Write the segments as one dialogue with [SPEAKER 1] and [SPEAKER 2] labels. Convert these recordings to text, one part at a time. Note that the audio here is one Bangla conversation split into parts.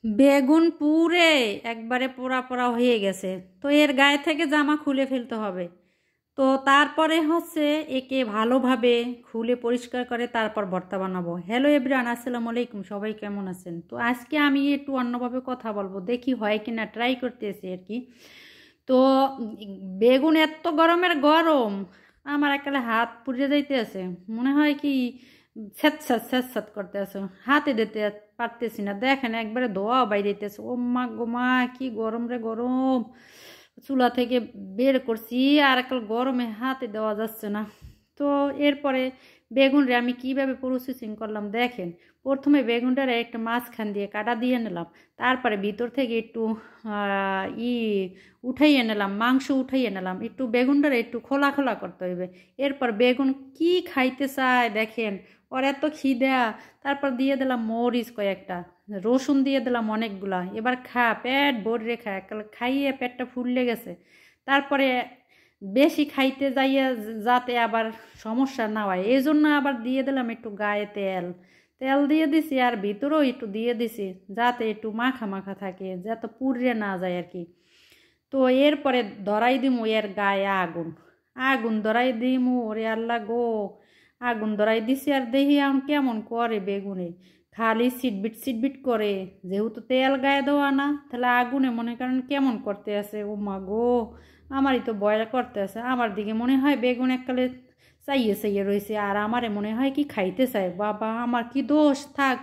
[SPEAKER 1] বেগুন পুড়ে একবারে পোড়া পোড়া হয়ে গেছে। তো এর গায়ে থেকে জামা খুলে ফেলতে হবে। তো তারপরে হচ্ছে একে ভালোভাবে খুলে পরিষ্কার করে তারপর ভর্তা বানাবো। হ্যালো এভরিওয়ান, আসসালামু আলাইকুম। সবাই কেমন আছেন? তো আজকে আমি একটু অন্যভাবে কথা বলবো, দেখি হয় কি না, ট্রাই করতেছি আর কি। তো বেগুন এত গরমের গরম, আমার একালে হাত পুড়ে যাইতেছে। মনে হয় কি স্যাঁত করতে আছে, হাতে দিতে পারতেছি না। দেখেন একবারে ধোয়া বাইরেতেছে। ও মা গো মা, কি গরম রে গরম! চুলা থেকে বের করছি আর একাল গরমে হাতে দেওয়া যাচ্ছে না। তো এরপরে বেগুন রে আমি কিভাবে প্রসেসিং করলাম দেখেন। প্রথমে বেগুনটারে একটা মাঝখান দিয়ে কাটা দিয়ে নিলাম, তারপরে ভিতর থেকে একটু ই উঠাইয়ে নিলাম, মাংস উঠাইয়ে নিলাম, একটু বেগুনটারে একটু খোলা খোলা করতে হইবে। এরপর বেগুন কি খাইতে চায় দেখেন, ওর এত খিদা। তারপর দিয়ে দিলাম মরিচ কয়েকটা, রসুন দিয়ে দিলাম অনেকগুলা। এবার খা, পেট ভরে খা, খাইয়ে পেটটা ফুললে গেছে। তারপরে বেশি খাইতে যাইয়া যাতে আবার সমস্যা না হয়, এই জন্য আবার দিয়ে দিলাম একটু গায়ে তেল। তেল দিয়ে দিছি আর ভিতরেও একটু দিয়ে দিছি, যাতে একটু মাখা মাখা থাকে, যাতে পুড়ে না যায় আর কি। তো এরপরে ধরাই দিমু এর গায়ে আগুন। আগুন ধরাই দিমু, ওরে আল্লাহ গো! আগুন ধরাই দিছি আর দেখি এখন কেমন করে বেগুনে, খালি সিটবিট করে। যেহেতু তেল গায়ে দেওয়া না, তাহলে আগুনে মনে করেন কেমন করতে আছে। ও মা গো, আমারই তো বয়লা করতে আছে। আমার দিকে মনে হয় বেগুন এককালে চাইয়ে রয়েছে, আর আমারে মনে হয় কি খাইতে চায়। বাবা, আমার কি দোষ? থাক,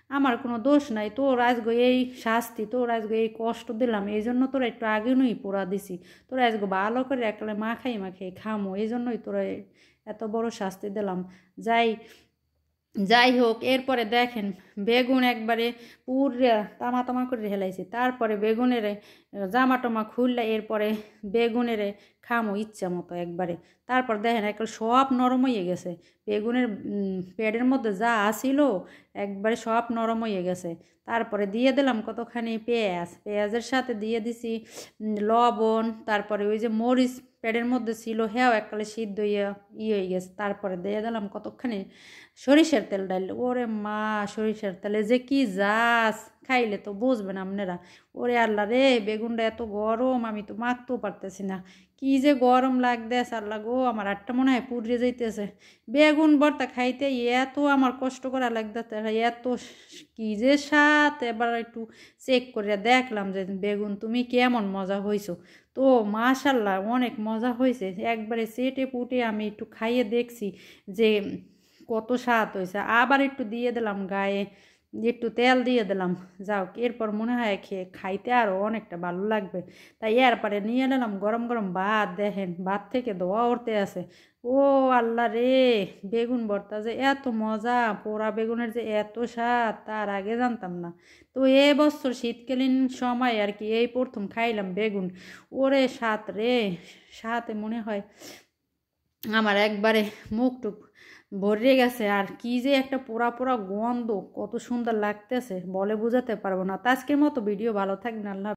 [SPEAKER 1] আমার কোনো দোষ নাই। তোর আজগো এই শাস্তি, তোর আজগো এই কষ্ট দিলাম, এই জন্য তোরা একটু আগে নই পোড়া দিছি। তোরা আজগো ভালো করে একলে মাখাই খামো, এই জন্যই তোরা এত বড় শাস্তি দিলাম। যাই যাই হোক, এরপরে দেখেন বেগুন একবারে পুরা তামা তামা করে হেলাইছি। তারপরে বেগুনের জামা টামা খুললে এরপরে বেগুনের খামো ইচ্ছা মতো একবারে। তারপর দেখেন একবার সব নরম হয়ে গেছে। বেগুনের পেটের মধ্যে যা আসিল একবারে সব নরম হয়ে গেছে। তারপরে দিয়ে দিলাম কতখানি পেঁয়াজ, পেঁয়াজের সাথে দিয়ে দিছি লবণ। তারপরে ওই যে মরিচ পেটের মধ্যে ছিল, হ্যাঁ এককালে সিদ্ধ হয়ে গেছে। তারপরে দিয়ে দিলাম কতখানি সরিষার তেল ডাল। ওরে মা, সরিষার তেলে যে কি জাস, খাইলে তো বুঝবেন আপনারা। ওরে আল্লাহ রে, বেগুনটা এত গরম, আমি তো মাখতেও পারতেছি না। কি যে গরম লাগতেছে আল্লাহ গো, আমার আটটা মনে হয় পুড়িয়ে যাইতেছে। বেগুন ভর্তা খাইতে এত আমার কষ্ট করা লাগতেছে, এত কি যে স্বাদ। এবার একটু চেক করে দেখলাম যে বেগুন তুমি কেমন মজা হয়েছো। তো মাশাল্লাহ অনেক মজা হয়েছে, একবারে চেটে পুটে আমি একটু খাইয়ে দেখছি যে কত স্বাদ হয়েছে। আবার একটু দিয়ে দিলাম গায়ে, একটু তেল দিয়ে দিলাম। যাও, এরপর মনে হয় খাইতে আরও অনেকটা ভালো লাগবে। তাই এরপরে নিয়ে নিলাম গরম গরম ভাত। দেখেন ভাত থেকে ধোয়া উঠতে আছে। ও আল্লাহ রে, বেগুন ভর্তা যে এত মজা, পোড়া বেগুনের যে এত স্বাদ, তার আগে জানতাম না। তো এবছর শীতকালীন সময় আর কি এই প্রথম খাইলাম বেগুন। ওরে স্বাদ রে, স্বাদে মনে হয় আমার একবারে মুখ টুক ভরে গেছে। আর কি যে একটা পোড়া পোড়া গন্ধ, কত সুন্দর লাগতেছে বলে বোঝাতে পারবো না। তো আজকের মতো ভিডিও, ভালো থাকবেন, আল্লাহ।